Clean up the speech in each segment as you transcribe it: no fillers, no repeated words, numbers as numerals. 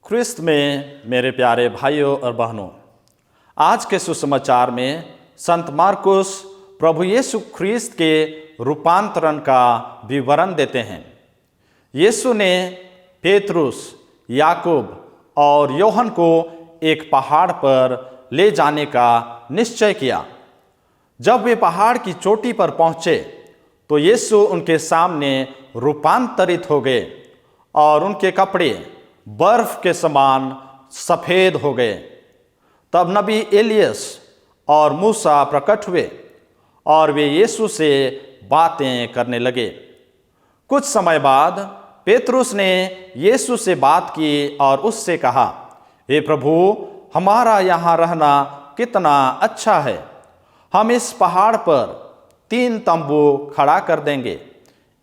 ख्रिस्त में मेरे प्यारे भाइयों और बहनों, आज के सुसमाचार में संत मार्कुस प्रभु यीशु ख्रिस्त के रूपांतरण का विवरण देते हैं। यीशु ने पेतरुस, याकूब और योहन को एक पहाड़ पर ले जाने का निश्चय किया। जब वे पहाड़ की चोटी पर पहुंचे तो यीशु उनके सामने रूपांतरित हो गए और उनके कपड़े बर्फ के समान सफ़ेद हो गए। तब नबी एलियस और मूसा प्रकट हुए और वे यीशु से बातें करने लगे। कुछ समय बाद पेतरुस ने यीशु से बात की और उससे कहा, हे प्रभु, हमारा यहाँ रहना कितना अच्छा है। हम इस पहाड़ पर 3 तंबू खड़ा कर देंगे,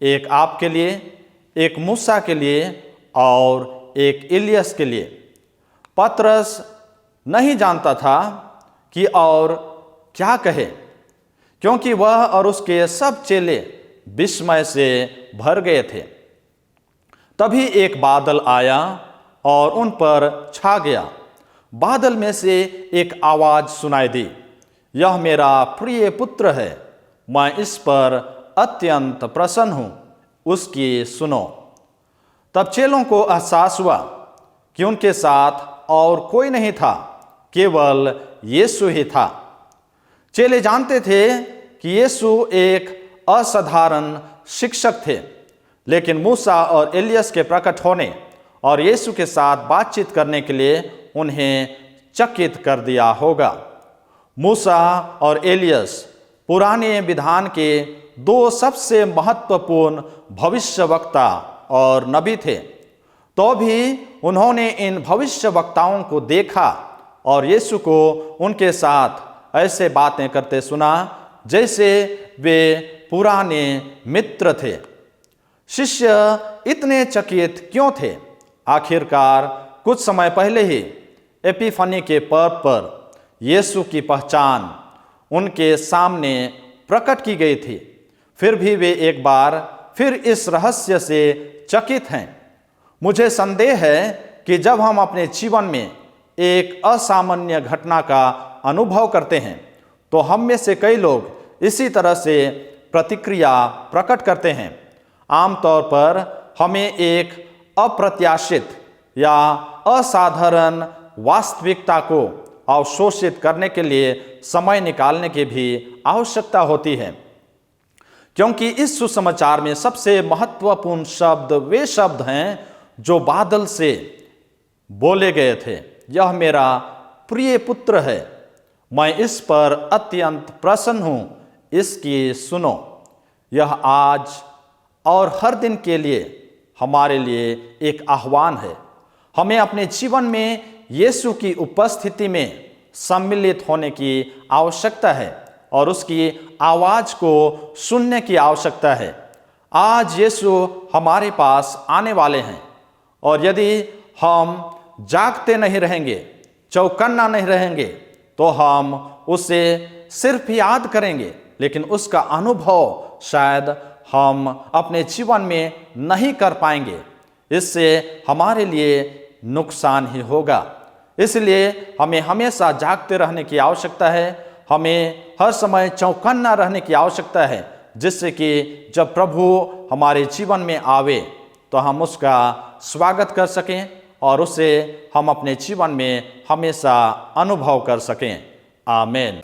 एक आपके लिए, एक मूसा के लिए और एक इलियस के लिए। पतरस नहीं जानता था कि और क्या कहे, क्योंकि वह और उसके सब चेले विस्मय से भर गए थे। तभी एक बादल आया और उन पर छा गया। बादल में से एक आवाज सुनाई दी, यह मेरा प्रिय पुत्र है, मैं इस पर अत्यंत प्रसन्न हूँ, उसकी सुनो। तब चेलों को एहसास हुआ कि उनके साथ और कोई नहीं था, केवल यीशु ही था। चेले जानते थे कि यीशु एक असाधारण शिक्षक थे, लेकिन मूसा और एलियस के प्रकट होने और यीशु के साथ बातचीत करने के लिए उन्हें चकित कर दिया होगा। मूसा और एलियस पुराने विधान के 2 सबसे महत्वपूर्ण भविष्यवक्ता और नबी थे। तो भी उन्होंने इन भविष्यवक्ताओं को देखा और यीशु को उनके साथ ऐसे बातें करते सुना जैसे वे पुराने मित्र थे। शिष्य इतने चकित क्यों थे? आखिरकार कुछ समय पहले ही एपिफनी के पर्व पर यीशु की पहचान उनके सामने प्रकट की गई थी। फिर भी वे एक बार फिर इस रहस्य से चकित हैं। मुझे संदेह है कि जब हम अपने जीवन में एक असामान्य घटना का अनुभव करते हैं तो हम में से कई लोग इसी तरह से प्रतिक्रिया प्रकट करते हैं। आमतौर पर हमें एक अप्रत्याशित या असाधारण वास्तविकता को अवशोषित करने के लिए समय निकालने की भी आवश्यकता होती है, क्योंकि इस सुसमाचार में सबसे महत्वपूर्ण शब्द वे शब्द हैं जो बादल से बोले गए थे, यह मेरा प्रिय पुत्र है, मैं इस पर अत्यंत प्रसन्न हूँ, इसकी सुनो। यह आज और हर दिन के लिए हमारे लिए एक आह्वान है। हमें अपने जीवन में यीशु की उपस्थिति में सम्मिलित होने की आवश्यकता है और उसकी आवाज़ को सुनने की आवश्यकता है। आज यीशु हमारे पास आने वाले हैं और यदि हम जागते नहीं रहेंगे, चौकन्ना नहीं रहेंगे, तो हम उसे सिर्फ याद करेंगे, लेकिन उसका अनुभव शायद हम अपने जीवन में नहीं कर पाएंगे। इससे हमारे लिए नुकसान ही होगा। इसलिए हमें हमेशा जागते रहने की आवश्यकता है। हमें हर समय चौकन्ना रहने की आवश्यकता है, जिससे कि जब प्रभु हमारे जीवन में आवे तो हम उसका स्वागत कर सकें और उसे हम अपने जीवन में हमेशा अनुभव कर सकें। आमीन।